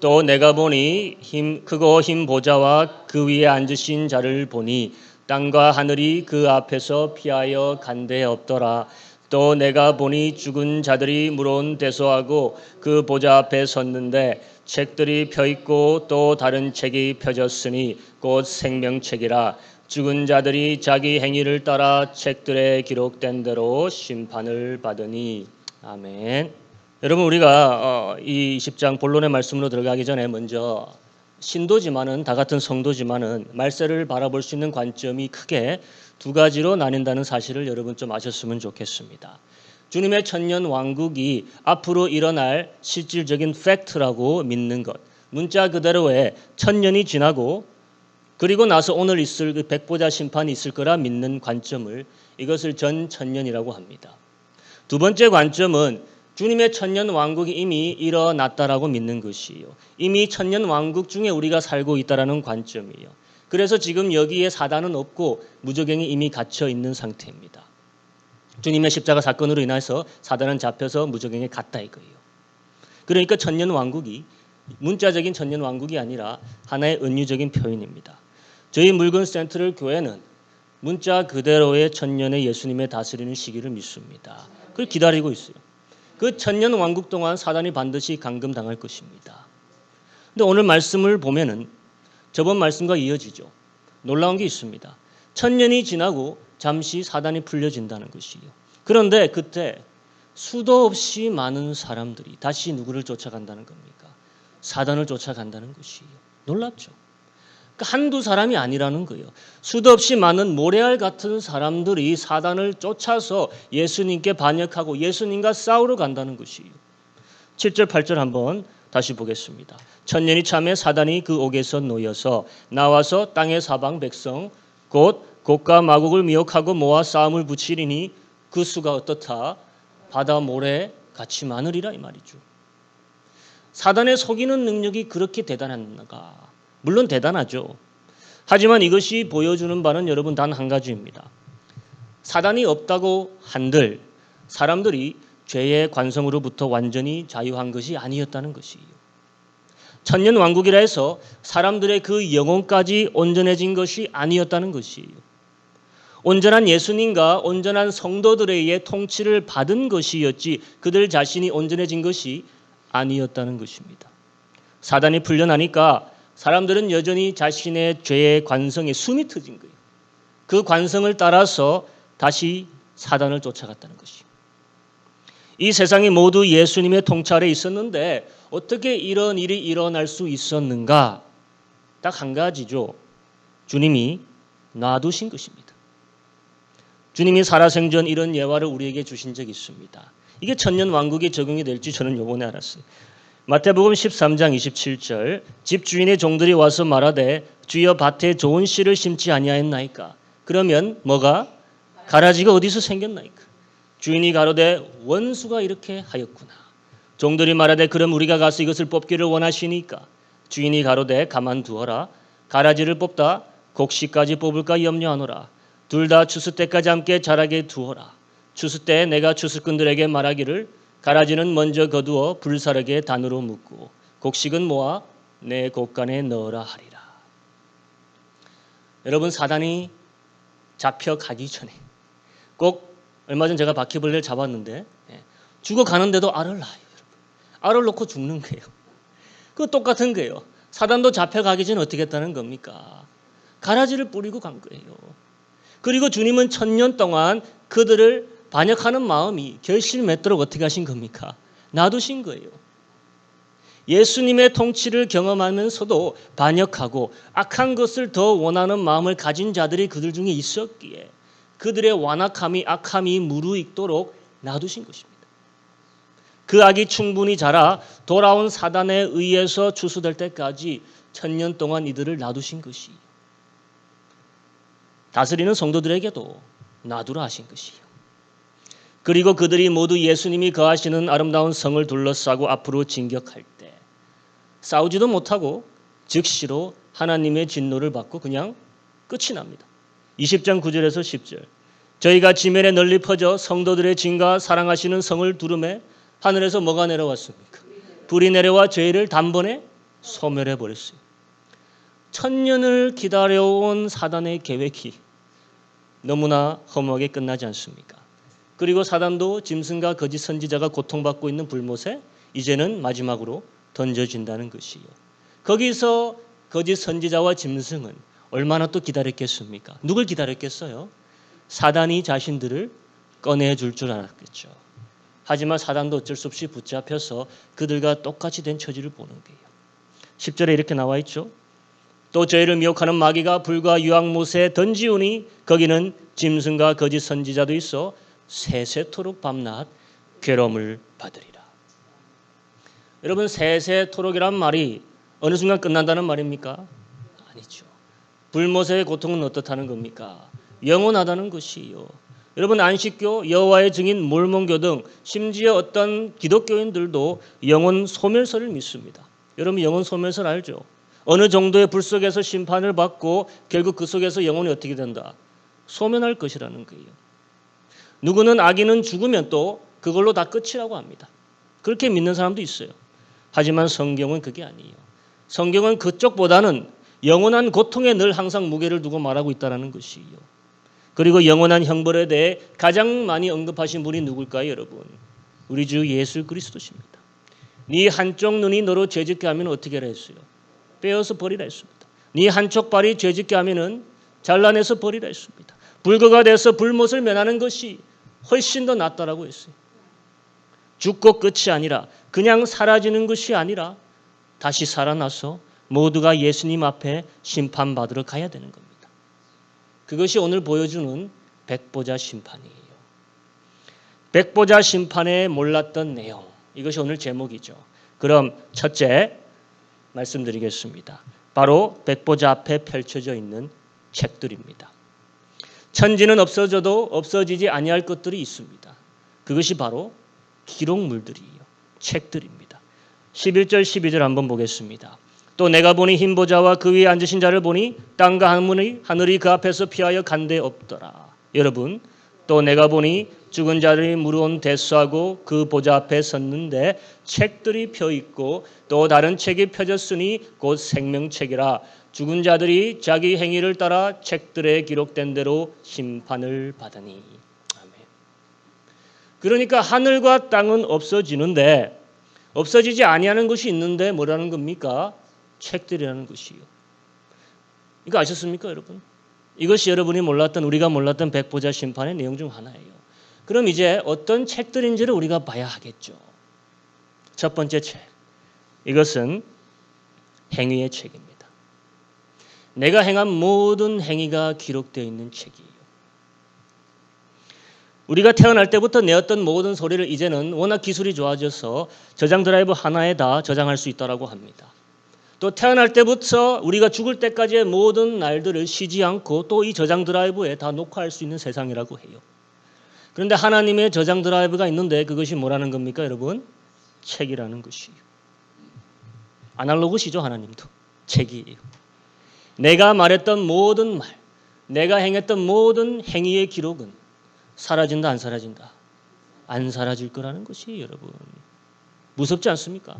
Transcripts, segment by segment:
또 내가 보니 힘 크고 흰 보좌와 그 위에 앉으신 자를 보니 땅과 하늘이 그 앞에서 피하여 간데 없더라. 또 내가 보니 죽은 자들이 물론 대소하고 그 보좌 앞에 섰는데 책들이 펴 있고 또 다른 책이 펴졌으니 곧 생명책이라. 죽은 자들이 자기 행위를 따라 책들에 기록된 대로 심판을 받으니. 아멘. 여러분, 우리가 이 20장 본론의 말씀으로 들어가기 전에 먼저 신도지만은, 다 같은 성도지만은 말세를 바라볼 수 있는 관점이 크게 두 가지로 나뉜다는 사실을 여러분 좀 아셨으면 좋겠습니다. 주님의 천년 왕국이 앞으로 일어날 실질적인 팩트라고 믿는 것, 문자 그대로의 천년이 지나고 그리고 나서 오늘 있을 그 백보자 심판이 있을 거라 믿는 관점을, 이것을 전천년이라고 합니다. 두 번째 관점은 주님의 천년 왕국이 이미 일어났다라고 믿는 것이에요. 이미 천년 왕국 중에 우리가 살고 있다라는 관점이에요. 그래서 지금 여기에 사단은 없고 무저갱이 이미 갇혀 있는 상태입니다. 주님의 십자가 사건으로 인해서 사단은 잡혀서 무저갱에 갔다 이거예요. 그러니까 천년 왕국이 문자적인 천년 왕국이 아니라 하나의 은유적인 표현입니다. 저희 물건 센트럴 교회는 문자 그대로의 천년의 예수님의 다스리는 시기를 믿습니다. 그걸 기다리고 있어요. 그 천년 왕국 동안 사단이 반드시 감금당할 것입니다. 근데 오늘 말씀을 보면은 저번 말씀과 이어지죠. 놀라운 게 있습니다. 천년이 지나고 잠시 사단이 풀려진다는 것이에요. 그런데 그때 수도 없이 많은 사람들이 다시 누구를 쫓아간다는 겁니까? 사단을 쫓아간다는 것이에요. 놀랍죠? 한두 사람이 아니라는 거예요. 수도 없이 많은 모래알 같은 사람들이 사단을 쫓아서 예수님께 반역하고 예수님과 싸우러 간다는 것이에요. 7절 8절 한번 다시 보겠습니다. 천년이 참에 사단이 그 옥에서 놓여서 나와서 땅의 사방 백성 곧 곡과 마곡을 미혹하고 모아 싸움을 붙이리니 그 수가 어떻다? 바다 모래 같이 많으리라 이 말이죠. 사단의 속이는 능력이 그렇게 대단한가? 물론 대단하죠. 하지만 이것이 보여주는 바는 여러분 단 한 가지입니다. 사단이 없다고 한들 사람들이 죄의 관성으로부터 완전히 자유한 것이 아니었다는 것이에요. 천년 왕국이라 해서 사람들의 그 영혼까지 온전해진 것이 아니었다는 것이에요. 온전한 예수님과 온전한 성도들에 의해 통치를 받은 것이었지 그들 자신이 온전해진 것이 아니었다는 것입니다. 사단이 풀려나니까 사람들은 여전히 자신의 죄의 관성에 숨이 트진 거예요. 그 관성을 따라서 다시 사단을 쫓아갔다는 것이에요. 이 세상이 모두 예수님의 통찰에 있었는데 어떻게 이런 일이 일어날 수 있었는가? 딱 한 가지죠. 주님이 놔두신 것입니다. 주님이 살아생전 이런 예화를 우리에게 주신 적이 있습니다. 이게 천년 왕국에 적용이 될지 저는 이번에 알았어요. 마태복음 13장 27절 집주인의 종들이 와서 말하되 주여 밭에 좋은 씨를 심지 아니하였나이까? 그러면 뭐가? 가라지가 어디서 생겼나이까? 주인이 가로되 원수가 이렇게 하였구나. 종들이 말하되 그럼 우리가 가서 이것을 뽑기를 원하시니까? 주인이 가로되 가만두어라. 가라지를 뽑다 곡식까지 뽑을까 염려하노라. 둘 다 추수 때까지 함께 자라게 두어라. 추수 때에 내가 추수꾼들에게 말하기를 가라지는 먼저 거두어 불사르게 단으로 묶고 곡식은 모아 내 곡간에 넣으라 하리라. 여러분 사단이 잡혀가기 전에 꼭 얼마 전 제가 바퀴벌레를 잡았는데 죽어가는데도 알을 낳아요. 여러분. 알을 놓고 죽는 거예요. 그거 똑같은 거예요. 사단도 잡혀가기 전에 어떻게 했다는 겁니까? 가라지를 뿌리고 간 거예요. 그리고 주님은 천년 동안 그들을 반역하는 마음이 결실 맺도록 어떻게 하신 겁니까? 놔두신 거예요. 예수님의 통치를 경험하면서도 반역하고 악한 것을 더 원하는 마음을 가진 자들이 그들 중에 있었기에 그들의 완악함이 악함이 무르익도록 놔두신 것입니다. 그 악이 충분히 자라 돌아온 사단에 의해서 추수될 때까지 천년 동안 이들을 놔두신 것이 다스리는 성도들에게도 놔두라 하신 것이에요. 그리고 그들이 모두 예수님이 거하시는 아름다운 성을 둘러싸고 앞으로 진격할 때 싸우지도 못하고 즉시로 하나님의 진노를 받고 그냥 끝이 납니다. 20장 9절에서 10절 저희가 지면에 널리 퍼져 성도들의 진과 사랑하시는 성을 두르매 하늘에서 뭐가 내려왔습니까? 불이 내려와 저희를 단번에 소멸해 버렸어요. 천년을 기다려온 사단의 계획이 너무나 허무하게 끝나지 않습니까? 그리고 사단도 짐승과 거짓 선지자가 고통받고 있는 불못에 이제는 마지막으로 던져진다는 것이요. 거기서 거짓 선지자와 짐승은 얼마나 또 기다렸겠습니까? 누굴 기다렸겠어요? 사단이 자신들을 꺼내줄 줄 알았겠죠. 하지만 사단도 어쩔 수 없이 붙잡혀서 그들과 똑같이 된 처지를 보는 거예요. 10절에 이렇게 나와 있죠. 또 저희를 미혹하는 마귀가 불과 유황못에 던지우니 거기는 짐승과 거짓 선지자도 있어 세세토록 밤낮 괴로움을 받으리라. 여러분, 세세토록이란 말이 어느 순간 끝난다는 말입니까? 아니죠. 불못의 고통은 어떻다는 겁니까? 영원하다는 것이요. 여러분, 안식교, 여호와의 증인, 몰몬교 등 심지어 어떤 기독교인들도 영혼 소멸설을 믿습니다. 여러분, 영혼 소멸설 알죠? 어느 정도의 불 속에서 심판을 받고 결국 그 속에서 영혼이 어떻게 된다? 소멸할 것이라는 거예요. 누구는 악인은 죽으면 또 그걸로 다 끝이라고 합니다. 그렇게 믿는 사람도 있어요. 하지만 성경은 그게 아니에요. 성경은 그쪽보다는 영원한 고통에 늘 항상 무게를 두고 말하고 있다는 것이에요. 그리고 영원한 형벌에 대해 가장 많이 언급하신 분이 누굴까요, 여러분? 우리 주 예수 그리스도십니다. 네 한쪽 눈이 너로 죄짓게 하면 어떻게 하라 했어요? 빼어서 버리라 했습니다. 네 한쪽 발이 죄짓게 하면은 잘라내서 버리라 했습니다. 불거가 돼서 불못을 면하는 것이 훨씬 더 낫다라고 했어요. 죽고 끝이 아니라 그냥 사라지는 것이 아니라 다시 살아나서 모두가 예수님 앞에 심판받으러 가야 되는 겁니다. 그것이 오늘 보여주는 백보자 심판이에요. 백보자 심판에 몰랐던 내용, 이것이 오늘 제목이죠. 그럼 첫째 말씀드리겠습니다. 바로 백보자 앞에 펼쳐져 있는 책들입니다. 천지는 없어져도 없어지지 아니할 것들이 있습니다. 그것이 바로 기록물들이에요. 책들입니다. 11절 12절 한번 보겠습니다. 또 내가 보니 흰 보좌와 그 위에 앉으신 자를 보니 땅과 하늘이 그 앞에서 피하여 간데 없더라. 여러분, 또 내가 보니 죽은 자들이 물어온 대수하고 그 보좌 앞에 섰는데 책들이 펴 있고 또 다른 책이 펴졌으니 곧 생명책이라. 죽은 자들이 자기 행위를 따라 책들에 기록된 대로 심판을 받으니. 아멘. 그러니까 하늘과 땅은 없어지는데 없어지지 아니하는 것이 있는데 뭐라는 겁니까? 책들이라는 것이요. 이거 아셨습니까, 여러분? 이것이 여러분이 몰랐던, 우리가 몰랐던 백보자 심판의 내용 중 하나예요. 그럼 이제 어떤 책들인지를 우리가 봐야 하겠죠. 첫 번째 책, 이것은 행위의 책입니다. 내가 행한 모든 행위가 기록되어 있는 책이에요. 우리가 태어날 때부터 내었던 모든 소리를 이제는 워낙 기술이 좋아져서 저장 드라이브 하나에 다 저장할 수 있다고 합니다. 또 태어날 때부터 우리가 죽을 때까지의 모든 날들을 쉬지 않고 또 이 저장 드라이브에 다 녹화할 수 있는 세상이라고 해요. 그런데 하나님의 저장 드라이브가 있는데 그것이 뭐라는 겁니까, 여러분? 책이라는 것이에요. 아날로그시죠, 하나님도. 책이에요. 내가 말했던 모든 말, 내가 행했던 모든 행위의 기록은 사라진다, 안 사라진다? 안 사라질 거라는 것이에요, 여러분. 무섭지 않습니까?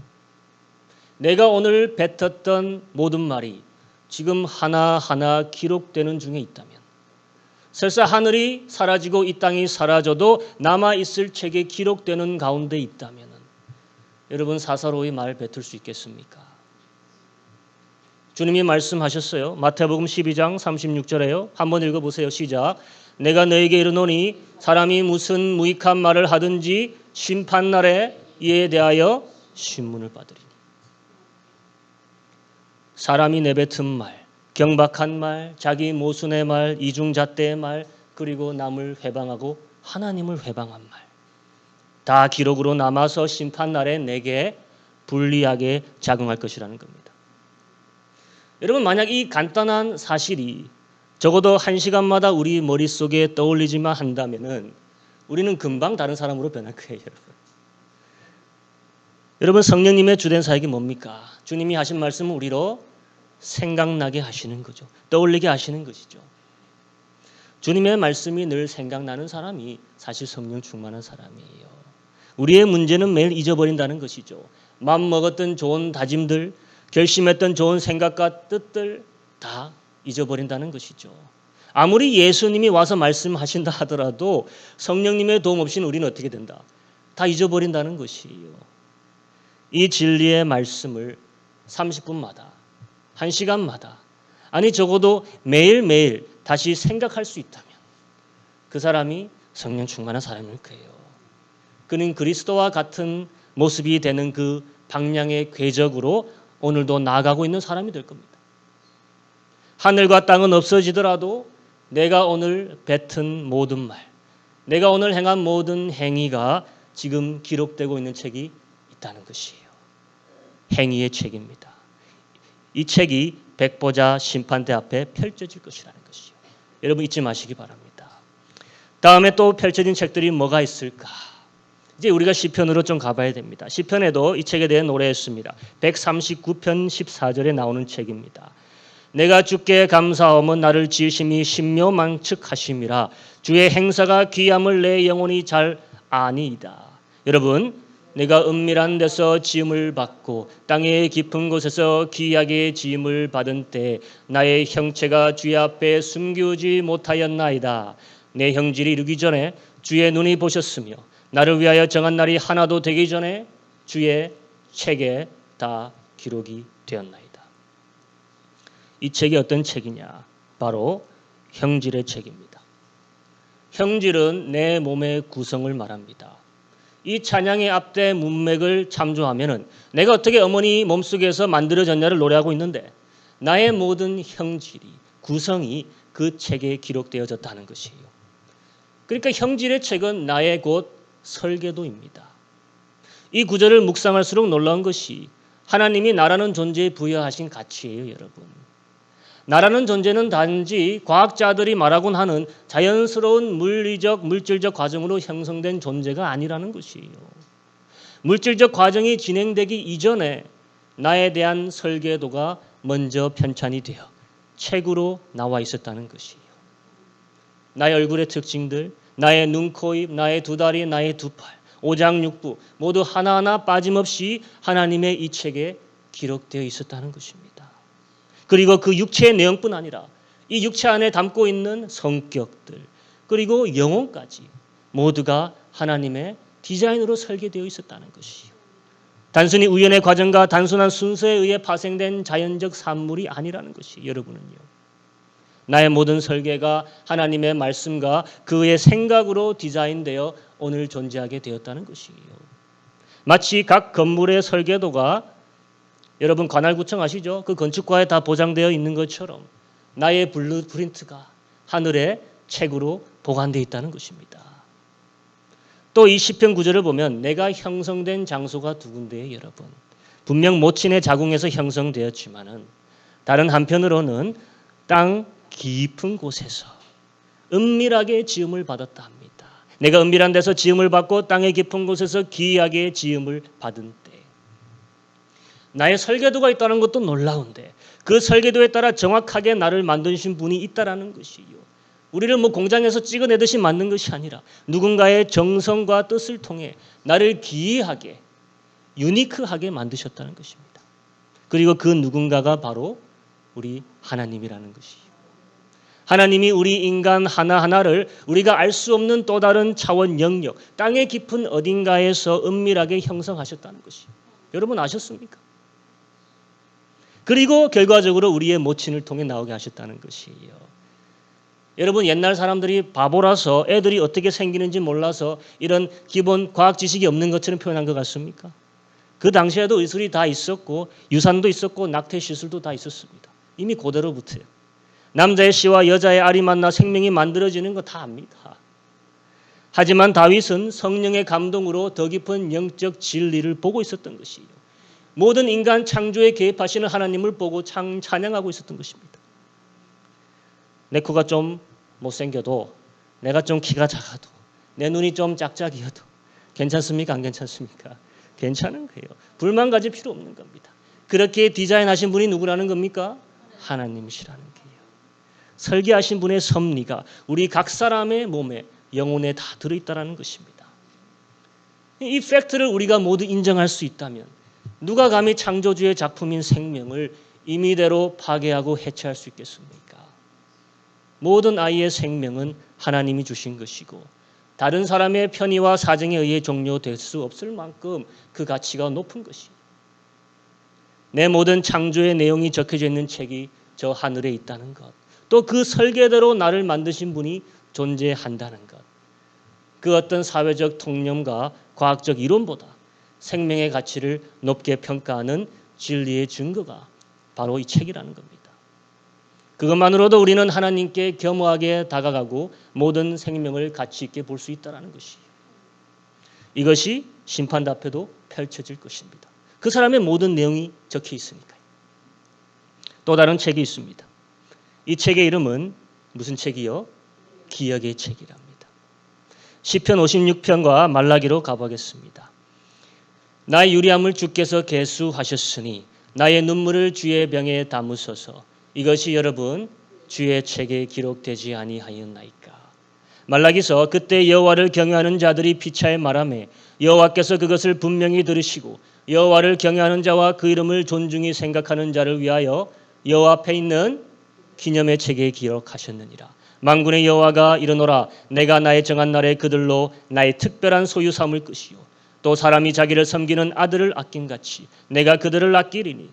내가 오늘 뱉었던 모든 말이 지금 하나하나 기록되는 중에 있다면, 설사 하늘이 사라지고 이 땅이 사라져도 남아있을 책에 기록되는 가운데 있다면 여러분 사사로이 말 뱉을 수 있겠습니까? 주님이 말씀하셨어요. 마태복음 12장 36절에요. 한번 읽어보세요. 시작. 내가 너에게 이르노니 사람이 무슨 무익한 말을 하든지 심판날에 이에 대하여 신문을 받으리니. 사람이 내뱉은 말, 경박한 말, 자기 모순의 말, 이중잣대의 말, 그리고 남을 회방하고 하나님을 회방한 말, 다 기록으로 남아서 심판날에 내게 불리하게 작용할 것이라는 겁니다. 여러분, 만약 이 간단한 사실이 적어도 1시간마다 우리 머릿속에 떠올리지만 한다면은 우리는 금방 다른 사람으로 변할 거예요, 여러분. 여러분, 성령님의 주된 사역이 뭡니까? 주님이 하신 말씀은 우리로 생각나게 하시는 거죠. 떠올리게 하시는 것이죠. 주님의 말씀이 늘 생각나는 사람이 사실 성령 충만한 사람이에요. 우리의 문제는 매일 잊어버린다는 것이죠. 마음 먹었던 좋은 다짐들, 결심했던 좋은 생각과 뜻들 다 잊어버린다는 것이죠. 아무리 예수님이 와서 말씀하신다 하더라도 성령님의 도움 없이는 우리는 어떻게 된다? 다 잊어버린다는 것이에요. 이 진리의 말씀을 30분마다, 1시간마다, 아니 적어도 매일매일 다시 생각할 수 있다면 그 사람이 성령 충만한 사람일 거예요. 그는 그리스도와 같은 모습이 되는 그 방향의 궤적으로 오늘도 나아가고 있는 사람이 될 겁니다. 하늘과 땅은 없어지더라도 내가 오늘 뱉은 모든 말, 내가 오늘 행한 모든 행위가 지금 기록되고 있는 책이 있다는 것이에요. 행위의 책입니다. 이 책이 백보자 심판대 앞에 펼쳐질 것이라는 것이요. 여러분 잊지 마시기 바랍니다. 다음에 또 펼쳐진 책들이 뭐가 있을까? 이제 우리가 시편으로 좀 가봐야 됩니다. 시편에도 이 책에 대해 노래했습니다. 139편 14절에 나오는 책입니다. 내가 주께 감사하면 나를 지으심이 신묘망측하심이라 주의 행사가 귀함을 내 영혼이 잘 아니이다. 여러분, 내가 은밀한 데서 지음을 받고 땅의 깊은 곳에서 귀하게 지음을 받은 때 나의 형체가 주의 앞에 숨기지 못하였나이다. 내 형질이 이르기 전에 주의 눈이 보셨으며 나를 위하여 정한 날이 하나도 되기 전에 주의 책에 다 기록이 되었나이다. 이 책이 어떤 책이냐? 바로 형질의 책입니다. 형질은 내 몸의 구성을 말합니다. 이 찬양의 앞대 문맥을 참조하면은 내가 어떻게 어머니 몸속에서 만들어졌냐를 노래하고 있는데 나의 모든 형질이 구성이 그 책에 기록되어졌다는 것이에요. 그러니까 형질의 책은 나의 곧 설계도입니다. 이 구절을 묵상할수록 놀라운 것이 하나님이 나라는 존재에 부여하신 가치예요, 여러분. 나라는 존재는 단지 과학자들이 말하곤 하는 자연스러운 물질적 과정으로 형성된 존재가 아니라는 것이에요. 물질적 과정이 진행되기 이전에 나에 대한 설계도가 먼저 편찬이 되어 책으로 나와 있었다는 것이에요. 나의 얼굴의 특징들, 나의 눈, 코, 입, 나의 두 다리, 나의 두 팔, 오장육부 모두 하나하나 빠짐없이 하나님의 이 책에 기록되어 있었다는 것입니다. 그리고 그 육체의 내용뿐 아니라 이 육체 안에 담고 있는 성격들 그리고 영혼까지 모두가 하나님의 디자인으로 설계되어 있었다는 것이요. 단순히 우연의 과정과 단순한 순서에 의해 파생된 자연적 산물이 아니라는 것이 여러분은요. 나의 모든 설계가 하나님의 말씀과 그의 생각으로 디자인되어 오늘 존재하게 되었다는 것이에요. 마치 각 건물의 설계도가 여러분 관할구청 아시죠? 그 건축과에 다 보장되어 있는 것처럼 나의 블루프린트가 하늘의 책으로 보관되어 있다는 것입니다. 또 이 시편 9절을 보면 내가 형성된 장소가 두 군데예요, 여러분. 분명 모친의 자궁에서 형성되었지만은 다른 한편으로는 땅 깊은 곳에서 은밀하게 지음을 받았다 합니다. 내가 은밀한 데서 지음을 받고 땅의 깊은 곳에서 기이하게 지음을 받은 때 나의 설계도가 있다는 것도 놀라운데 그 설계도에 따라 정확하게 나를 만드신 분이 있다라는 것이요. 우리를 공장에서 찍어내듯이 만든 것이 아니라 누군가의 정성과 뜻을 통해 나를 기이하게 유니크하게 만드셨다는 것입니다. 그리고 그 누군가가 바로 우리 하나님이라는 것이요. 하나님이 우리 인간 하나하나를 우리가 알 수 없는 또 다른 차원 영역, 땅의 깊은 어딘가에서 은밀하게 형성하셨다는 것이요. 여러분 아셨습니까? 그리고 결과적으로 우리의 모친을 통해 나오게 하셨다는 것이에요. 여러분 옛날 사람들이 바보라서 애들이 어떻게 생기는지 몰라서 이런 기본 과학 지식이 없는 것처럼 표현한 것 같습니까? 그 당시에도 의술이 다 있었고 유산도 있었고 낙태 시술도 다 있었습니다. 이미 고대로부터요. 남자의 씨와 여자의 알이 만나 생명이 만들어지는 거 다 압니다. 하지만 다윗은 성령의 감동으로 더 깊은 영적 진리를 보고 있었던 것이에요. 모든 인간 창조에 개입하시는 하나님을 보고 찬양하고 있었던 것입니다. 내 코가 좀 못생겨도 내가 좀 키가 작아도 내 눈이 좀 짝짝이어도 괜찮습니까? 안 괜찮습니까? 괜찮은 거예요. 불만 가질 필요 없는 겁니다. 그렇게 디자인하신 분이 누구라는 겁니까? 하나님이시라는 거예요. 설계하신 분의 섭리가 우리 각 사람의 몸에 영혼에 다 들어있다는 것입니다. 이 팩트를 우리가 모두 인정할 수 있다면 누가 감히 창조주의 작품인 생명을 임의대로 파괴하고 해체할 수 있겠습니까? 모든 아이의 생명은 하나님이 주신 것이고 다른 사람의 편의와 사정에 의해 종료될 수 없을 만큼 그 가치가 높은 것이. 내 모든 창조의 내용이 적혀져 있는 책이 저 하늘에 있다는 것. 또 그 설계대로 나를 만드신 분이 존재한다는 것. 그 어떤 사회적 통념과 과학적 이론보다 생명의 가치를 높게 평가하는 진리의 증거가 바로 이 책이라는 겁니다. 그것만으로도 우리는 하나님께 겸허하게 다가가고 모든 생명을 가치 있게 볼 수 있다는 것이에요. 이것이 심판대 앞에도 펼쳐질 것입니다. 그 사람의 모든 내용이 적혀 있으니까요. 또 다른 책이 있습니다. 이 책의 이름은 무슨 책이요? 기억의 책이랍니다. 시편 56편과 말라기로 가보겠습니다. 나의 유리함을 주께서 계수하셨으니 나의 눈물을 주의 병에 담으소서. 이것이 여러분 주의 책에 기록되지 아니하였나이까. 말라기서 그때 여호와를 경외하는 자들이 피차에 말하며 여호와께서 그것을 분명히 들으시고 여호와를 경외하는 자와 그 이름을 존중히 생각하는 자를 위하여 여호와 앞에 있는 기념의 책에 기록하셨느니라. 만군의 여호와가 이르노라. 내가 나의 정한 날에 그들로 나의 특별한 소유 삼을 것이요 또 사람이 자기를 섬기는 아들을 아낌같이 내가 그들을 아끼리니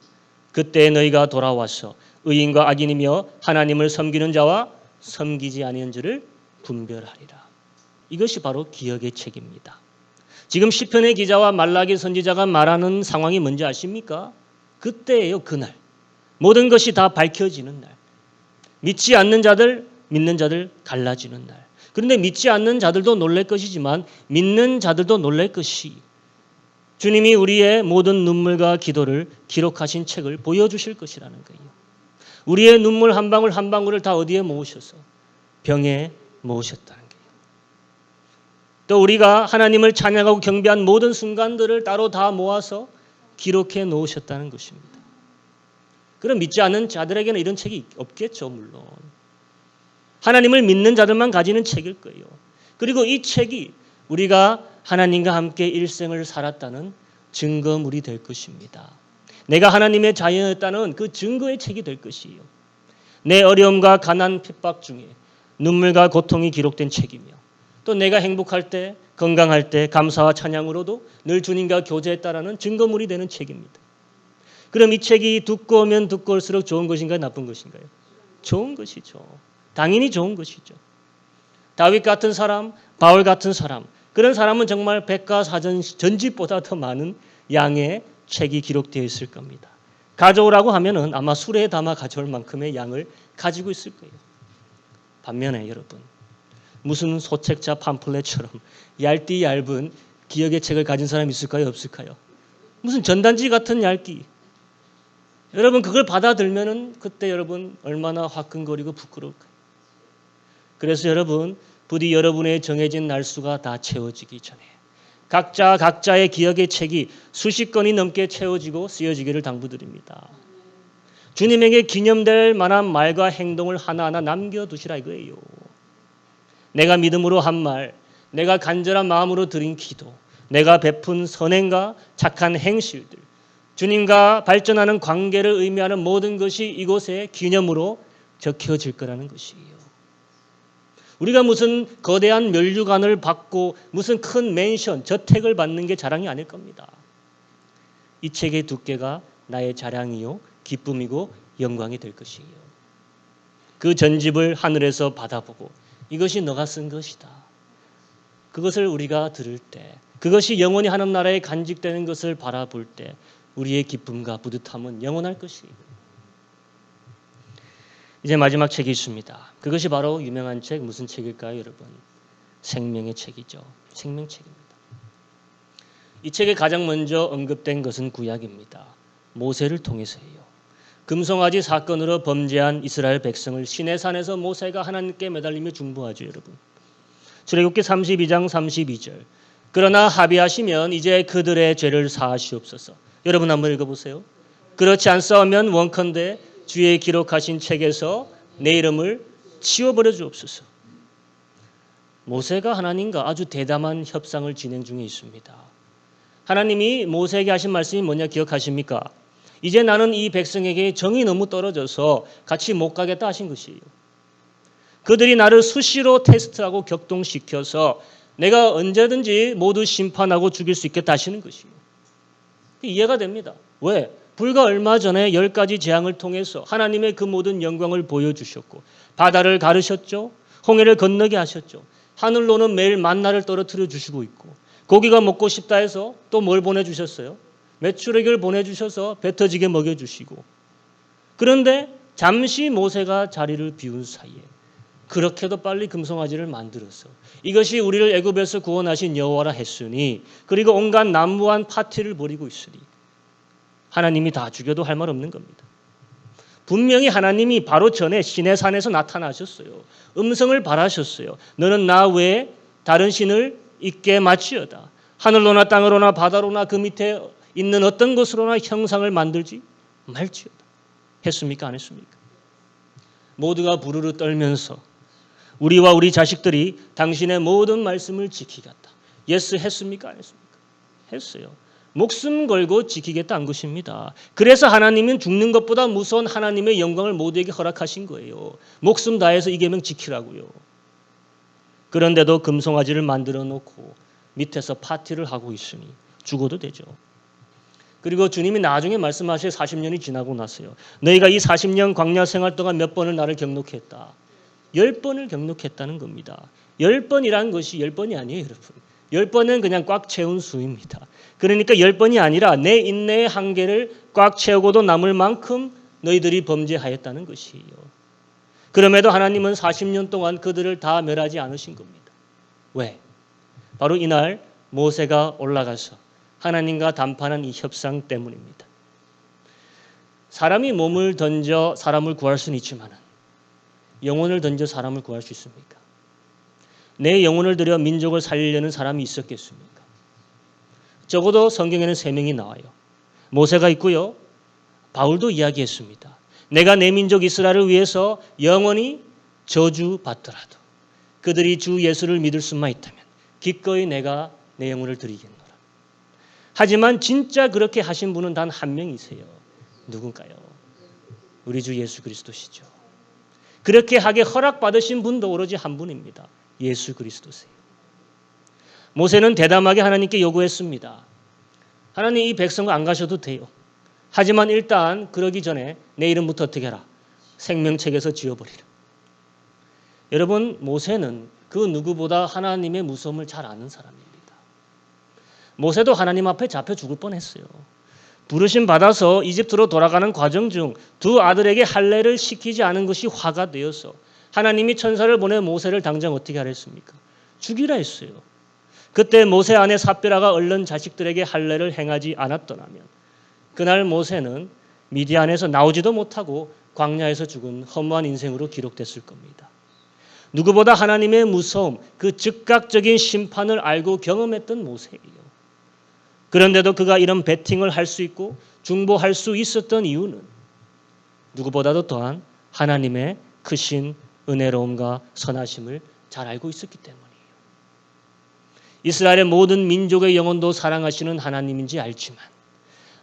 그때 너희가 돌아와서 의인과 악인이며 하나님을 섬기는 자와 섬기지 아니한 자를 분별하리라. 이것이 바로 기억의 책입니다. 지금 시편의 기자와 말라기 선지자가 말하는 상황이 뭔지 아십니까? 그때예요. 그날. 모든 것이 다 밝혀지는 날. 믿지 않는 자들, 믿는 자들 갈라지는 날. 그런데 믿지 않는 자들도 놀랄 것이지만 믿는 자들도 놀랄 것이 주님이 우리의 모든 눈물과 기도를 기록하신 책을 보여주실 것이라는 거예요. 우리의 눈물 한 방울 한 방울을 다 어디에 모으셔서 병에 모으셨다는 거예요. 또 우리가 하나님을 찬양하고 경배한 모든 순간들을 따로 다 모아서 기록해 놓으셨다는 것입니다. 그럼 믿지 않는 자들에게는 이런 책이 없겠죠, 물론. 하나님을 믿는 자들만 가지는 책일 거예요. 그리고 이 책이 우리가 하나님과 함께 일생을 살았다는 증거물이 될 것입니다. 내가 하나님의 자녀였다는 그 증거의 책이 될 것이에요. 내 어려움과 가난 핍박 중에 눈물과 고통이 기록된 책이며 또 내가 행복할 때 건강할 때 감사와 찬양으로도 늘 주님과 교제했다라는 증거물이 되는 책입니다. 그럼 이 책이 두꺼우면 두꺼울수록 좋은 것인가요? 나쁜 것인가요? 좋은 것이죠. 당연히 좋은 것이죠. 다윗 같은 사람, 바울 같은 사람, 그런 사람은 정말 백과사전 전집보다 더 많은 양의 책이 기록되어 있을 겁니다. 가져오라고 하면은 아마 수레에 담아 가져올 만큼의 양을 가지고 있을 거예요. 반면에 여러분, 무슨 소책자 팜플렛처럼 얇디 얇은 기억의 책을 가진 사람이 있을까요? 없을까요? 무슨 전단지 같은 얇기. 여러분 그걸 받아들면은 그때 여러분 얼마나 화끈거리고 부끄러울까요? 그래서 여러분 부디 여러분의 정해진 날수가 다 채워지기 전에 각자의 기억의 책이 수십 건이 넘게 채워지고 쓰여지기를 당부드립니다. 주님에게 기념될 만한 말과 행동을 하나하나 남겨두시라 이거예요. 내가 믿음으로 한 말, 내가 간절한 마음으로 드린 기도, 내가 베푼 선행과 착한 행실들, 주님과 발전하는 관계를 의미하는 모든 것이 이곳에 기념으로 적혀질 거라는 것이에요. 우리가 무슨 거대한 면류관을 받고 무슨 큰 맨션, 저택을 받는 게 자랑이 아닐 겁니다. 이 책의 두께가 나의 자랑이요, 기쁨이고 영광이 될 것이에요. 그 전집을 하늘에서 받아보고 이것이 너가 쓴 것이다. 그것을 우리가 들을 때, 그것이 영원히 하나님 나라에 간직되는 것을 바라볼 때 우리의 기쁨과 뿌듯함은 영원할 것이에요. 이제 마지막 책이 있습니다. 그것이 바로 유명한 책, 무슨 책일까요, 여러분? 생명의 책이죠. 생명책입니다. 이 책에 가장 먼저 언급된 것은 구약입니다. 모세를 통해서예요. 금송아지 사건으로 범죄한 이스라엘 백성을 시내산에서 모세가 하나님께 매달리며 중보하죠, 여러분. 출애굽기 32장 32절. 그러나 합의하시면 이제 그들의 죄를 사하시옵소서. 여러분 한번 읽어보세요. 그렇지 않사오면 원컨대 주의 기록하신 책에서 내 이름을 치워버려 주옵소서. 모세가 하나님과 아주 대담한 협상을 진행 중에 있습니다. 하나님이 모세에게 하신 말씀이 뭐냐 기억하십니까? 이제 나는 이 백성에게 정이 너무 떨어져서 같이 못 가겠다 하신 것이에요. 그들이 나를 수시로 테스트하고 격동시켜서 내가 언제든지 모두 심판하고 죽일 수 있겠다 하시는 것이에요. 이해가 됩니다. 왜? 불과 얼마 전에 10가지 재앙을 통해서 하나님의 그 모든 영광을 보여주셨고 바다를 가르셨죠. 홍해를 건너게 하셨죠. 하늘로는 매일 만나를 떨어뜨려 주시고 있고 고기가 먹고 싶다 해서 또 뭘 보내주셨어요? 메추라기를 보내주셔서 배 터지게 먹여주시고 그런데 잠시 모세가 자리를 비운 사이에 그렇게도 빨리 금송아지를 만들어서 이것이 우리를 애굽에서 구원하신 여호와라 했으니 그리고 온갖 난무한 파티를 벌이고 있으니 하나님이 다 죽여도 할 말 없는 겁니다. 분명히 하나님이 바로 전에 시내산에서 나타나셨어요. 음성을 발하셨어요. 너는 나 외에 다른 신을 있게 마치어다. 하늘로나 땅으로나 바다로나 그 밑에 있는 어떤 것으로나 형상을 만들지 말지어다. 했습니까? 안 했습니까? 모두가 부르르 떨면서 우리와 우리 자식들이 당신의 모든 말씀을 지키겠다. 예스 했습니까? 안 했습니까? 했어요. 목숨 걸고 지키겠다는 것입니다. 그래서 하나님은 죽는 것보다 무서운 하나님의 영광을 모두에게 허락하신 거예요. 목숨 다해서 이 계명 지키라고요. 그런데도 금송아지를 만들어 놓고 밑에서 파티를 하고 있으니 죽어도 되죠. 그리고 주님이 나중에 말씀하실 40년이 지나고 나서요. 너희가 이 40년 광야 생활 동안 몇 번을 나를 경록했다. 10번을 경록했다는 겁니다. 10번이라는 것이 10번이 아니에요, 여러분. 10번은 그냥 꽉 채운 수입니다. 그러니까 10번이 아니라 내 인내의 한계를 꽉 채우고도 남을 만큼 너희들이 범죄하였다는 것이에요. 그럼에도 하나님은 40년 동안 그들을 다 멸하지 않으신 겁니다. 왜? 바로 이날 모세가 올라가서 하나님과 담판한 이 협상 때문입니다. 사람이 몸을 던져 사람을 구할 수는 있지만 영혼을 던져 사람을 구할 수 있습니까? 내 영혼을 들여 민족을 살리려는 사람이 있었겠습니까? 적어도 성경에는 3명이 나와요. 모세가 있고요. 바울도 이야기했습니다. 내가 내 민족 이스라엘을 위해서 영원히 저주받더라도 그들이 주 예수를 믿을 수만 있다면 기꺼이 내가 내 영혼을 드리겠노라. 하지만 진짜 그렇게 하신 분은 단 한 명이세요. 누군가요? 우리 주 예수 그리스도시죠. 그렇게 하게 허락받으신 분도 오로지 한 분입니다. 예수 그리스도세요. 모세는 대담하게 하나님께 요구했습니다. 하나님 이 백성과 안 가셔도 돼요. 하지만 일단 그러기 전에 내 이름부터 어떻게 해라. 생명책에서 지워버리라. 여러분 모세는 그 누구보다 하나님의 무서움을 잘 아는 사람입니다. 모세도 하나님 앞에 잡혀 죽을 뻔했어요. 부르심 받아서 이집트로 돌아가는 과정 중 두 아들에게 할례를 시키지 않은 것이 화가 되어서 하나님이 천사를 보내 모세를 당장 어떻게 하라 했습니까? 죽이라 했어요. 그때 모세 아내 삽비라가 얼른 자식들에게 할례를 행하지 않았더라면 그날 모세는 미디안에서 나오지도 못하고 광야에서 죽은 허무한 인생으로 기록됐을 겁니다. 누구보다 하나님의 무서움, 그 즉각적인 심판을 알고 경험했던 모세예요. 그런데도 그가 이런 배팅을 할 수 있고 중보할 수 있었던 이유는 누구보다도 더한 하나님의 크신 은혜로움과 선하심을 잘 알고 있었기 때문이에요. 이스라엘의 모든 민족의 영혼도 사랑하시는 하나님인지 알지만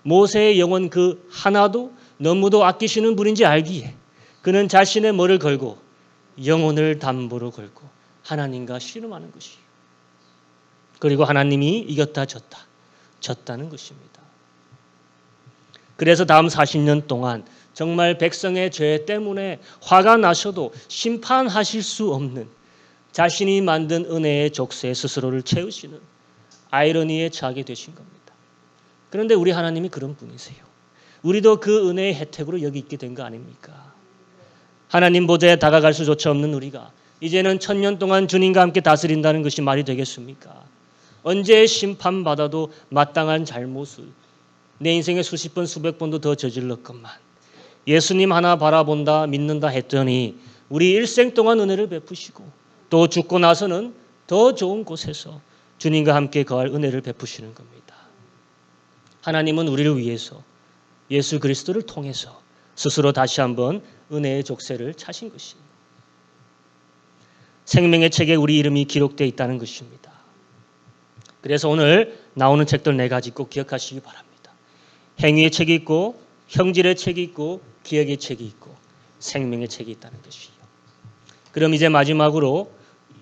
모세의 영혼 그 하나도 너무도 아끼시는 분인지 알기에 그는 자신의 뭐를 걸고 영혼을 담보로 걸고 하나님과 씨름하는 것이에요. 그리고 하나님이 이겼다 졌다는 것입니다. 그래서 다음 40년 동안 정말 백성의 죄 때문에 화가 나셔도 심판하실 수 없는 자신이 만든 은혜의 족쇄에 스스로를 채우시는 아이러니에 처하게 되신 겁니다. 그런데 우리 하나님이 그런 분이세요. 우리도 그 은혜의 혜택으로 여기 있게 된 거 아닙니까? 하나님 보좌에 다가갈 수조차 없는 우리가 이제는 1000년 동안 주님과 함께 다스린다는 것이 말이 되겠습니까? 언제 심판받아도 마땅한 잘못을 내 인생에 수십 번 수백 번도 더 저질렀건만 예수님 하나 바라본다 믿는다 했더니 우리 일생 동안 은혜를 베푸시고 또 죽고 나서는 더 좋은 곳에서 주님과 함께 거할 은혜를 베푸시는 겁니다. 하나님은 우리를 위해서 예수 그리스도를 통해서 스스로 다시 한번 은혜의 족쇄를 차신 것입니다. 생명의 책에 우리 이름이 기록되어 있다는 것입니다. 그래서 오늘 나오는 책들 4가지 꼭 기억하시기 바랍니다. 행위의 책이 있고 형질의 책이 있고 기억의 책이 있고 생명의 책이 있다는 것이요. 그럼 이제 마지막으로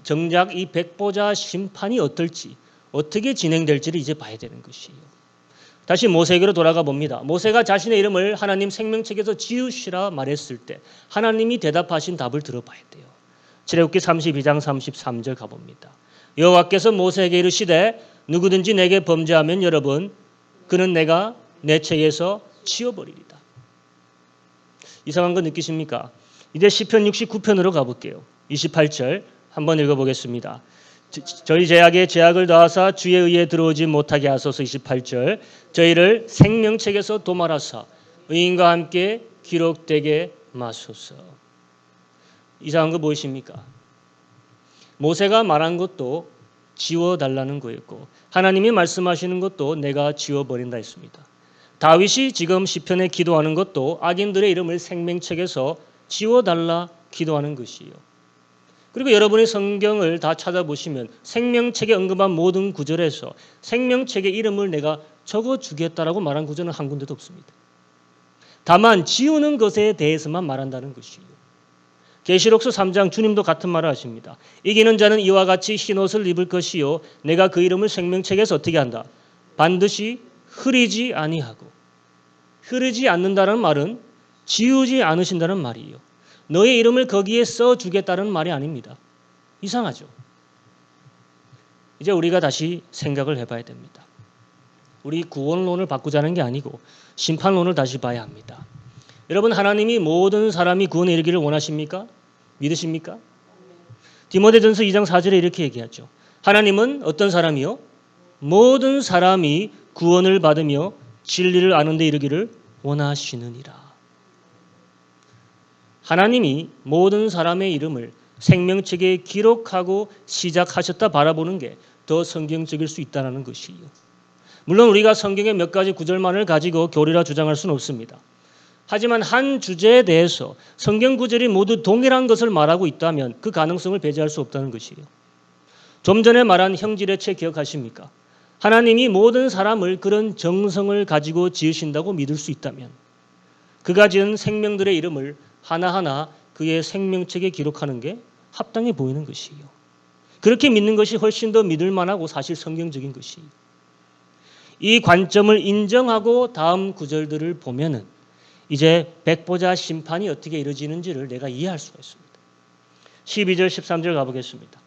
정작 이 백보자 심판이 어떨지 어떻게 진행될지를 이제 봐야 되는 것이요. 다시 모세에게로 돌아가 봅니다. 모세가 자신의 이름을 하나님 생명책에서 지으시라 말했을 때 하나님이 대답하신 답을 들어봐야 돼요. 출애굽기 32장 33절 가봅니다. 여호와께서 모세에게 이르시되 누구든지 내게 범죄하면 여러분 그는 내가 내 책에서 치워버리리다. 이상한 거 느끼십니까? 이제 시편 69편으로 가볼게요. 28절 한번 읽어보겠습니다. 저희 제약에 제약을 더하사 주의 의에 들어오지 못하게 하소서. 28절 저희를 생명책에서 도말하사 의인과 함께 기록되게 마소서. 이상한 거 보이십니까? 모세가 말한 것도 지워달라는 거였고 하나님이 말씀하시는 것도 내가 지워버린다 했습니다. 다윗이 지금 시편에 기도하는 것도 악인들의 이름을 생명책에서 지워달라 기도하는 것이에요. 그리고 여러분이 성경을 다 찾아보시면 생명책에 언급한 모든 구절에서 생명책의 이름을 내가 적어주겠다라고 말한 구절은 한 군데도 없습니다. 다만 지우는 것에 대해서만 말한다는 것이에요. 계시록서 3장 주님도 같은 말을 하십니다. 이기는 자는 이와 같이 흰옷을 입을 것이요 내가 그 이름을 생명책에서 어떻게 한다? 반드시 흐리지 아니하고. 흐르지 않는다는 말은 지우지 않으신다는 말이에요. 너의 이름을 거기에 써주겠다는 말이 아닙니다. 이상하죠? 이제 우리가 다시 생각을 해봐야 됩니다. 우리 구원론을 바꾸자는 게 아니고 심판론을 다시 봐야 합니다. 여러분 하나님이 모든 사람이 구원에 이르기를 원하십니까? 믿으십니까? 디모데전서 2장 4절에 이렇게 얘기하죠. 하나님은 어떤 사람이요? 모든 사람이 구원을 받으며 진리를 아는 데 이르기를 원하시느니라. 하나님이 모든 사람의 이름을 생명책에 기록하고 시작하셨다 바라보는 게 더 성경적일 수 있다는 것이에요. 물론 우리가 성경의 몇 가지 구절만을 가지고 교리라 주장할 수는 없습니다. 하지만 한 주제에 대해서 성경 구절이 모두 동일한 것을 말하고 있다면 그 가능성을 배제할 수 없다는 것이에요. 좀 전에 말한 형질의 책 기억하십니까? 하나님이 모든 사람을 그런 정성을 가지고 지으신다고 믿을 수 있다면 그가 지은 생명들의 이름을 하나하나 그의 생명책에 기록하는 게 합당해 보이는 것이에요. 그렇게 믿는 것이 훨씬 더 믿을 만하고 사실 성경적인 것이에요. 이 관점을 인정하고 다음 구절들을 보면은 이제 백보자 심판이 어떻게 이루어지는지를 내가 이해할 수가 있습니다. 12절 13절 가보겠습니다.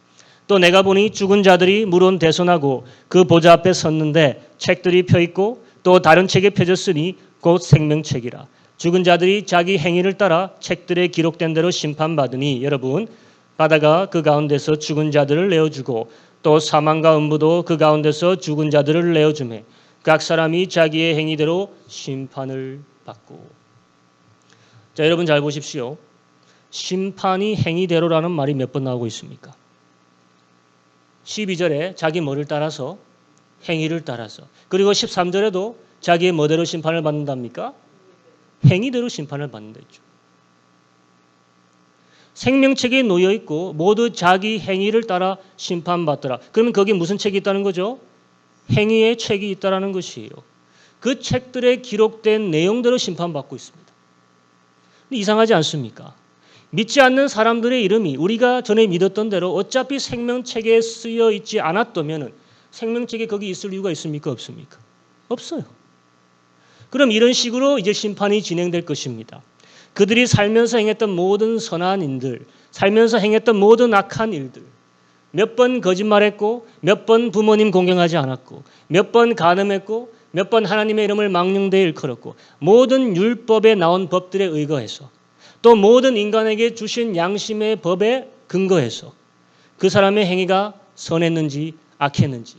또 내가 보니 죽은 자들이 물은 대선하고 그 보좌 앞에 섰는데 책들이 펴있고 또 다른 책에 펴졌으니 곧 생명책이라. 죽은 자들이 자기 행위를 따라 책들에 기록된 대로 심판받으니 여러분 바다가 그 가운데서 죽은 자들을 내어주고 또 사망과 음부도 그 가운데서 죽은 자들을 내어주매 각 사람이 자기의 행위대로 심판을 받고. 자 여러분 잘 보십시오. 심판이 행위대로라는 말이 몇 번 나오고 있습니까? 12절에 자기 뭐를 따라서? 행위를 따라서. 그리고 13절에도 자기의 뭐대로 심판을 받는답니까? 행위대로 심판을 받는다 했죠. 생명책에 놓여 있고 모두 자기 행위를 따라 심판받더라. 그러면 거기에 무슨 책이 있다는 거죠? 행위의 책이 있다는 것이에요. 그 책들에 기록된 내용대로 심판받고 있습니다. 근데 이상하지 않습니까? 믿지 않는 사람들의 이름이 우리가 전에 믿었던 대로 어차피 생명책에 쓰여 있지 않았다면 생명책에 거기 있을 이유가 있습니까? 없습니까? 없어요. 그럼 이런 식으로 이제 심판이 진행될 것입니다. 그들이 살면서 행했던 모든 선한 일들, 살면서 행했던 모든 악한 일들, 몇 번 거짓말했고, 몇 번 부모님 공경하지 않았고, 몇 번 간음했고, 몇 번 하나님의 이름을 망령되이 일컬었고, 모든 율법에 나온 법들에 의거해서 또 모든 인간에게 주신 양심의 법에 근거해서 그 사람의 행위가 선했는지 악했는지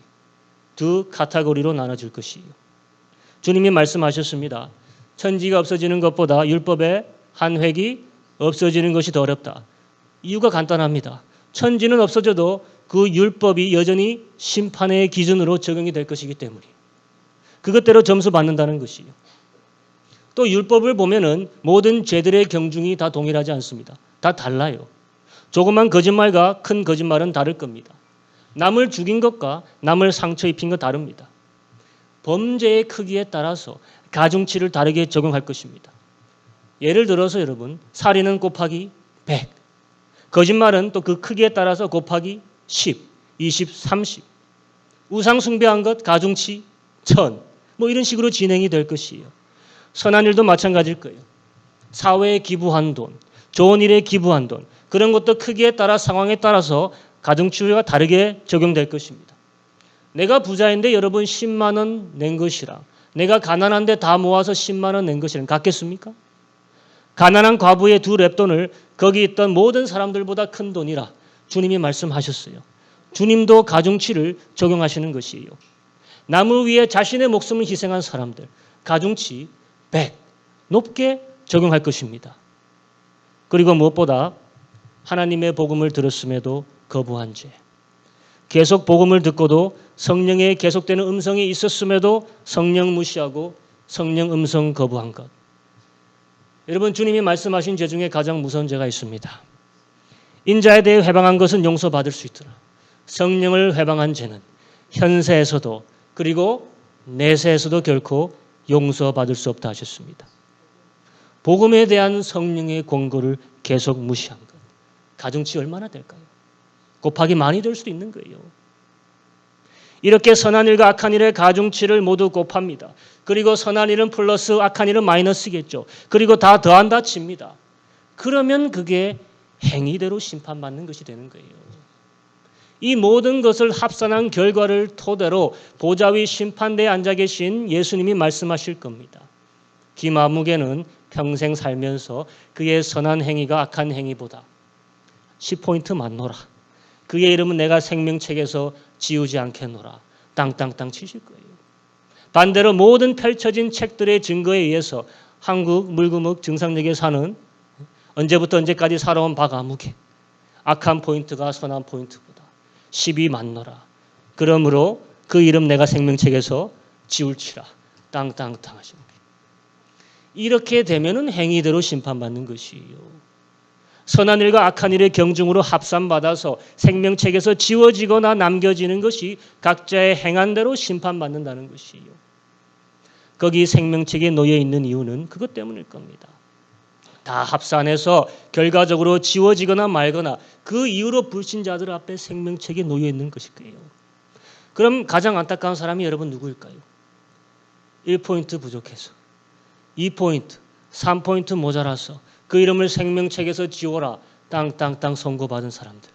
두 카테고리로 나눠질 것이에요. 주님이 말씀하셨습니다. 천지가 없어지는 것보다 율법의 한 획이 없어지는 것이 더 어렵다. 이유가 간단합니다. 천지는 없어져도 그 율법이 여전히 심판의 기준으로 적용이 될 것이기 때문에 그것대로 점수 받는다는 것이에요. 또 율법을 보면은 모든 죄들의 경중이 다 동일하지 않습니다. 다 달라요. 조그만 거짓말과 큰 거짓말은 다를 겁니다. 남을 죽인 것과 남을 상처 입힌 것 다릅니다. 범죄의 크기에 따라서 가중치를 다르게 적용할 것입니다. 예를 들어서 여러분, 살인은 곱하기 100, 거짓말은 또 그 크기에 따라서 곱하기 10, 20, 30, 우상 숭배한 것 가중치 1000, 뭐 이런 식으로 진행이 될 것이에요. 선한 일도 마찬가지일 거예요. 사회에 기부한 돈, 좋은 일에 기부한 돈, 그런 것도 크기에 따라 상황에 따라서 가중치가 다르게 적용될 것입니다. 내가 부자인데 여러분 10만 원 낸 것이랑 내가 가난한데 다 모아서 10만 원 낸 것이랑 같겠습니까? 가난한 과부의 두 랩돈을 거기 있던 모든 사람들보다 큰 돈이라 주님이 말씀하셨어요. 주님도 가중치를 적용하시는 것이에요. 남을 위해 자신의 목숨을 희생한 사람들, 가중치 100 높게 적용할 것입니다. 그리고 무엇보다 하나님의 복음을 들었음에도 거부한 죄, 계속 복음을 듣고도 성령의 계속되는 음성이 있었음에도 성령 무시하고 성령 음성 거부한 것. 여러분, 주님이 말씀하신 죄 중에 가장 무서운 죄가 있습니다. 인자에 대해 회방한 것은 용서받을 수 있더라. 성령을 회방한 죄는 현세에서도 그리고 내세에서도 결코 용서받을 수 없다 하셨습니다. 복음에 대한 성령의 권고를 계속 무시한 것. 가중치 얼마나 될까요? 곱하기 많이 될 수도 있는 거예요. 이렇게 선한 일과 악한 일의 가중치를 모두 곱합니다. 그리고 선한 일은 플러스, 악한 일은 마이너스겠죠. 그리고 다 더한다 칩니다. 그러면 그게 행위대로 심판받는 것이 되는 거예요. 이 모든 것을 합산한 결과를 토대로 보좌 위 심판대에 앉아 계신 예수님이 말씀하실 겁니다. 기마무개는 평생 살면서 그의 선한 행위가 악한 행위보다 10포인트 많노라. 그의 이름은 내가 생명책에서 지우지 않겠노라. 땅땅땅 치실 거예요. 반대로 모든 펼쳐진 책들의 증거에 의해서 한국 물구먹 증상역에 사는 언제부터 언제까지 살아온 박아무개, 악한 포인트가 선한 포인트보다 10이 많노라. 그러므로 그 이름 내가 생명책에서 지울치라. 땅땅땅 하시는 거예요. 이렇게 되면은 행위대로 심판받는 것이에요. 선한 일과 악한 일의 경중으로 합산받아서 생명책에서 지워지거나 남겨지는 것이 각자의 행한 대로 심판받는다는 것이에요. 거기 생명책에 놓여 있는 이유는 그것 때문일 겁니다. 다 합산해서 결과적으로 지워지거나 말거나 그 이유로 불신자들 앞에 생명책에 놓여 있는 것일 거예요. 그럼 가장 안타까운 사람이 여러분 누구일까요? 1포인트 부족해서, 2포인트, 3포인트 모자라서 그 이름을 생명책에서 지워라. 땅땅땅 선고받은 사람들.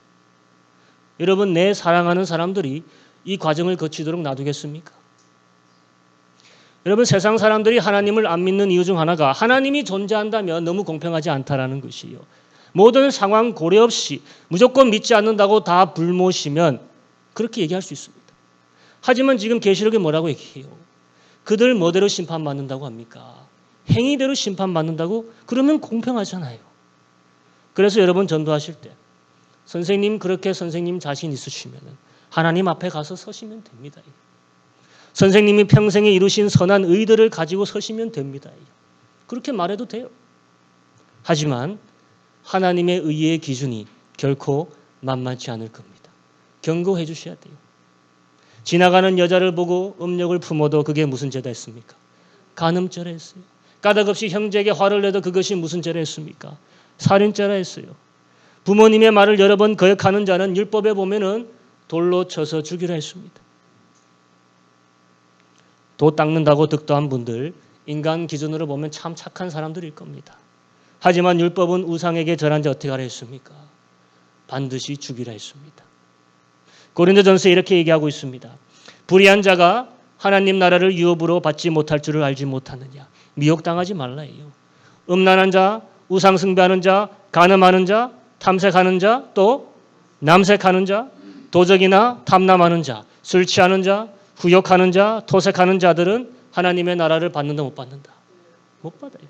여러분, 내 사랑하는 사람들이 이 과정을 거치도록 놔두겠습니까? 여러분, 세상 사람들이 하나님을 안 믿는 이유 중 하나가 하나님이 존재한다면 너무 공평하지 않다라는 것이에요. 모든 상황 고려 없이 무조건 믿지 않는다고 다 불모시면 그렇게 얘기할 수 있습니다. 하지만 지금 계시록에 뭐라고 얘기해요? 그들 뭐대로 심판받는다고 합니까? 행위대로 심판받는다고? 그러면 공평하잖아요. 그래서 여러분 전도하실 때 선생님 그렇게 선생님 자신 있으시면 하나님 앞에 가서 서시면 됩니다. 선생님이 평생에 이루신 선한 의들을 가지고 서시면 됩니다. 그렇게 말해도 돼요. 하지만 하나님의 의의 기준이 결코 만만치 않을 겁니다. 경고해 주셔야 돼요. 지나가는 여자를 보고 음욕을 품어도 그게 무슨 죄다 했습니까? 간음죄라 했어요. 까닭없이 형제에게 화를 내도 그것이 무슨 죄라 했습니까? 살인죄라 했어요. 부모님의 말을 여러 번 거역하는 자는 율법에 보면은 돌로 쳐서 죽이라 했습니다. 도 닦는다고 득도한 분들 인간 기준으로 보면 참 착한 사람들일 겁니다. 하지만 율법은 우상에게 절한 자 어떻게 하라 했습니까? 반드시 죽이라 했습니다. 고린도전서 이렇게 얘기하고 있습니다. 불의한 자가 하나님 나라를 유업으로 받지 못할 줄을 알지 못하느냐. 미혹당하지 말라예요. 음란한 자, 우상 숭배하는 자, 간음하는 자, 탐색하는 자, 또 남색하는 자, 도적이나 탐남하는 자, 술 취하는 자, 후욕하는 자, 토색하는 자들은 하나님의 나라를 받는다 못 받는다? 못 받아요.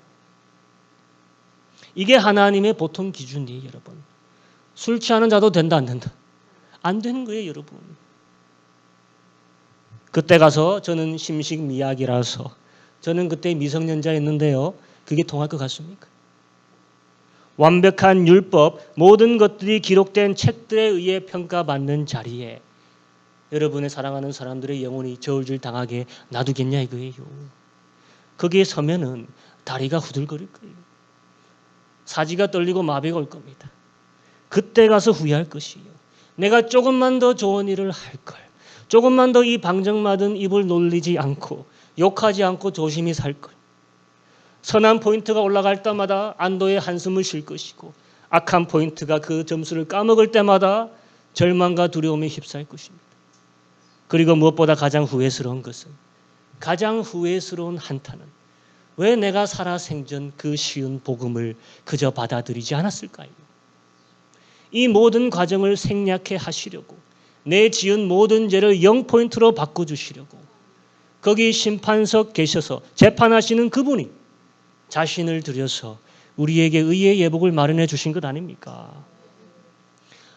이게 하나님의 보통 기준이에요, 여러분. 술 취하는 자도 된다 안 된다? 안 되는 거예요, 여러분. 그때 가서 저는 심식미약이라서 저는 그때 미성년자였는데요. 그게 통할 것 같습니까? 완벽한 율법, 모든 것들이 기록된 책들에 의해 평가받는 자리에 여러분의 사랑하는 사람들의 영혼이 저울질 당하게 놔두겠냐 이거예요. 거기에 서면은 다리가 후들거릴 거예요. 사지가 떨리고 마비가 올 겁니다. 그때 가서 후회할 것이에요. 내가 조금만 더 좋은 일을 할 걸. 조금만 더 이 방정맞은 입을 놀리지 않고 욕하지 않고 조심히 살 걸. 선한 포인트가 올라갈 때마다 안도의 한숨을 쉴 것이고 악한 포인트가 그 점수를 까먹을 때마다 절망과 두려움에 휩싸일 것입니다. 그리고 무엇보다 가장 후회스러운 것은 가장 후회스러운 한탄은 왜 내가 살아생전 그 쉬운 복음을 그저 받아들이지 않았을까요? 이 모든 과정을 생략해 하시려고 내 지은 모든 죄를 0포인트로 바꿔주시려고 거기 심판석 계셔서 재판하시는 그분이 자신을 들여서 우리에게 의의 예복을 마련해 주신 것 아닙니까?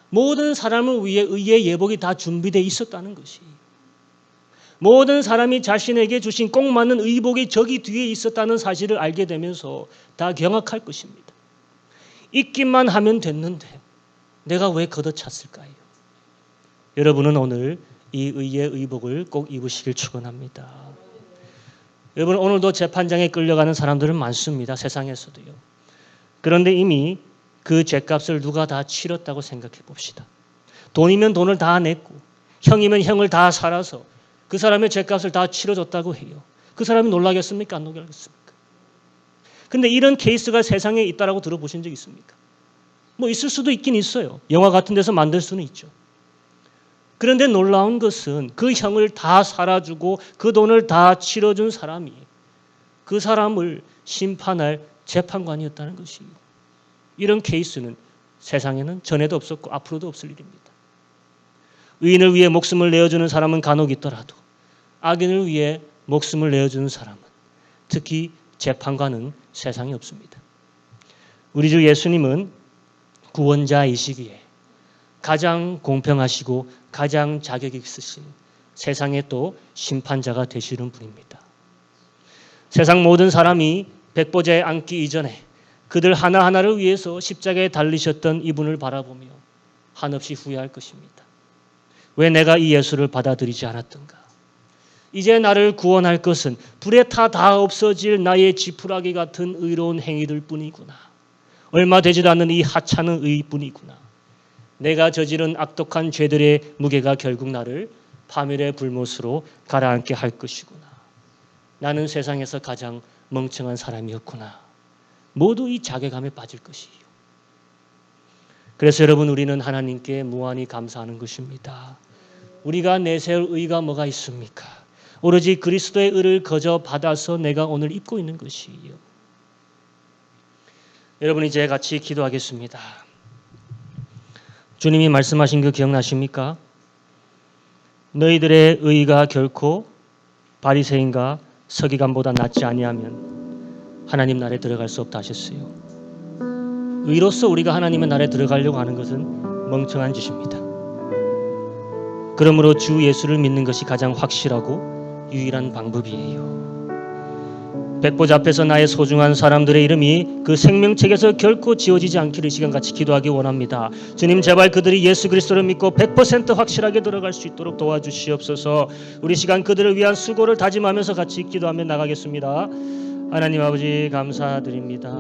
모든 사람을 위해 의의 예복이 다 준비되어 있었다는 것이 모든 사람이 자신에게 주신 꼭 맞는 의복이 저기 뒤에 있었다는 사실을 알게 되면서 다 경악할 것입니다. 있기만 하면 됐는데 내가 왜 걷어찼을까요? 여러분은 오늘 이 의의 의복을 꼭 입으시길 축원합니다. 여러분 오늘도 재판장에 끌려가는 사람들은 많습니다. 세상에서도요. 그런데 이미 그 죄값을 누가 다 치렀다고 생각해 봅시다. 돈이면 돈을 다 냈고 형이면 형을 다 살아서 그 사람의 죄값을 다 치러줬다고 해요. 그 사람이 놀라겠습니까? 안 놀라겠습니까? 근데 이런 케이스가 세상에 있다라고 들어보신 적 있습니까? 뭐 있을 수도 있긴 있어요. 영화 같은 데서 만들 수는 있죠. 그런데 놀라운 것은 그 형을 다 살아주고 그 돈을 다 치러준 사람이 그 사람을 심판할 재판관이었다는 것이에요. 이런 케이스는 세상에는 전에도 없었고 앞으로도 없을 일입니다. 의인을 위해 목숨을 내어주는 사람은 간혹 있더라도 악인을 위해 목숨을 내어주는 사람은 특히 재판관은 세상에 없습니다. 우리 주 예수님은 구원자이시기에 가장 공평하시고 가장 자격이 있으신 세상의 또 심판자가 되시는 분입니다. 세상 모든 사람이 백보자에 앉기 이전에 그들 하나하나를 위해서 십자가에 달리셨던 이분을 바라보며 한없이 후회할 것입니다. 왜 내가 이 예수를 받아들이지 않았던가? 이제 나를 구원할 것은 불에 타 다 없어질 나의 지푸라기 같은 의로운 행위들 뿐이구나. 얼마 되지도 않는 이 하찮은 의뿐이구나. 내가 저지른 악독한 죄들의 무게가 결국 나를 파멸의 불못으로 가라앉게 할 것이구나. 나는 세상에서 가장 멍청한 사람이었구나. 모두 이 자괴감에 빠질 것이에요. 그래서 여러분 우리는 하나님께 무한히 감사하는 것입니다. 우리가 내세울 의가 뭐가 있습니까? 오로지 그리스도의 의를 거저 받아서 내가 오늘 입고 있는 것이에요. 여러분 이제 같이 기도하겠습니다. 주님이 말씀하신 거 기억나십니까? 너희들의 의가 결코 바리새인과 서기관보다 낫지 아니하면 하나님 나라에 들어갈 수 없다 하셨어요. 의로서 우리가 하나님의 나라에 들어가려고 하는 것은 멍청한 짓입니다. 그러므로 주 예수를 믿는 것이 가장 확실하고 유일한 방법이에요. 백보자 앞에서 나의 소중한 사람들의 이름이 그 생명책에서 결코 지워지지 않기를 시간같이 기도하기 원합니다. 주님 제발 그들이 예수 그리스도를 믿고 100% 확실하게 들어갈 수 있도록 도와주시옵소서. 우리 시간 그들을 위한 수고를 다짐하면서 같이 기도하며 나가겠습니다. 하나님 아버지 감사드립니다.